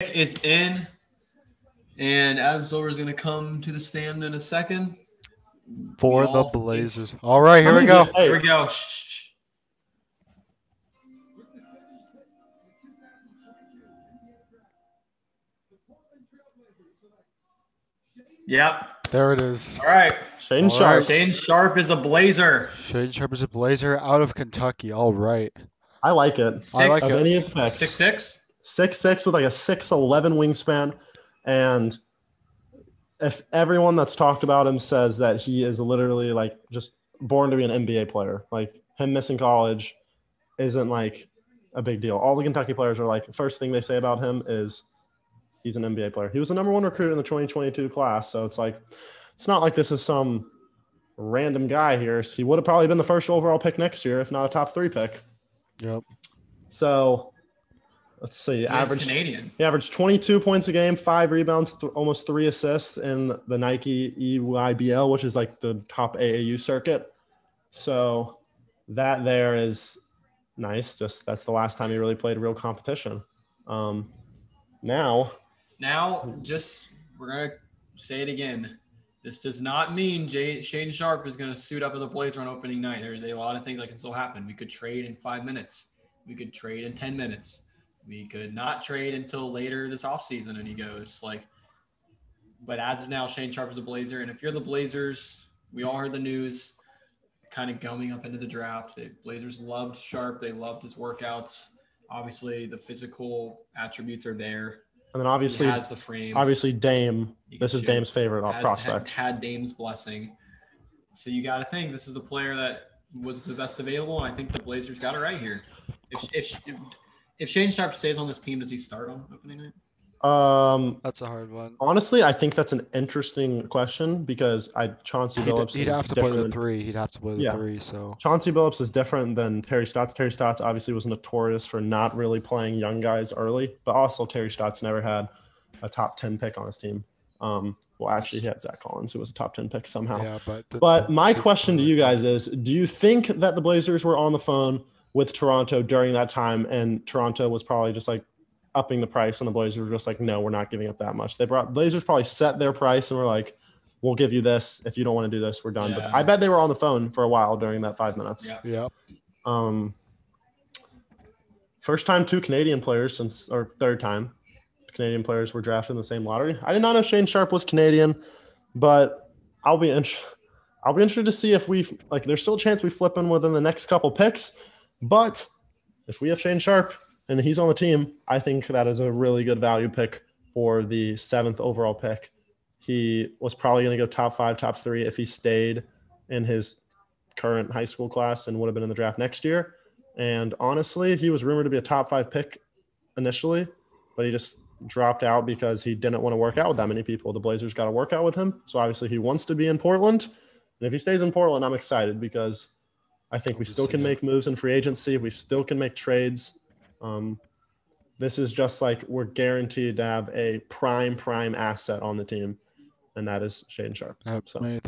Is in, and Adam Silver is going to come to the stand in a second. For the Blazers. All right, here we go. Here we go. Shh. Yep. There it is. All right. Shaedon Sharpe. Shaedon Sharpe is a Blazer. Shaedon Sharpe is a Blazer out of Kentucky. All right. I like it. Six, I like Of it. any effects. 6'6". 6'6" with like a 6'11" wingspan. And if everyone that's talked about him says that he is literally like just born to be an NBA player, like him missing college isn't like a big deal. All the Kentucky players are like, first thing they say about him is he's an NBA player. He was the number one recruit in the 2022 class. So it's like, it's not like this is some random guy here. He would have probably been the first overall pick next year, if not a top 3 pick. Yep. So let's see. Canadian. He averaged 22 points a game, 5 rebounds, almost 3 assists in the Nike EYBL, which is like the top AAU circuit. So that there is nice. Just that's the last time he really played real competition. Now, just we're going to say it again. This does not mean Shaedon Sharpe is going to suit up as a Blazer on opening night. There's a lot of things that can still happen. We could trade in 5 minutes. We could trade in 10 minutes. We could not trade until later this offseason, and he goes but as of now, Shaedon Sharpe is a Blazer. And if you're the Blazers, we all heard the news kind of going up into the draft. The Blazers loved Sharpe. They loved his workouts. Obviously, the physical attributes are there. And then obviously he has the frame. Obviously, Dame. This is Dame's favorite prospect. Had Dame's blessing. So you got to think this is the player that was the best available, and I think the Blazers got it right here. If Shaedon Sharpe stays on this team, does he start on opening night? That's a hard one. Honestly, I think that's an interesting question because Chauncey Billups. He'd have to play the 3. He'd have to play the 3. So Chauncey Billups is different than Terry Stotts. Terry Stotts obviously was notorious for not really playing young guys early, but also Terry Stotts never had a top 10 pick on his team. Well, actually, he had Zach Collins, who was a top 10 pick somehow. Yeah, but my question to you guys is: do you think that the Blazers were on the phone with Toronto during that time, and Toronto was probably just like upping the price, and the Blazers were just like, no, we're not giving up that much? Blazers probably set their price and were like, we'll give you this. If you don't want to do this, we're done. Yeah. But I bet they were on the phone for a while during that 5 minutes. Yeah. First time 2 Canadian players or third time Canadian players were drafted in the same lottery. I did not know Shaedon Sharpe was Canadian, but I'll be interested to see if there's still a chance we flip him within the next couple picks. But if we have Shaedon Sharpe and he's on the team, I think that is a really good value pick for the 7th overall pick. He was probably going to go top 5, top 3 if he stayed in his current high school class and would have been in the draft next year. And honestly, he was rumored to be a top 5 pick initially, but he just dropped out because he didn't want to work out with that many people. The Blazers got to work out with him. So obviously he wants to be in Portland. And if he stays in Portland, I'm excited because I think we still can make moves in free agency. We still can make trades. This is just like we're guaranteed to have a prime asset on the team, and that is Shaedon Sharpe. So.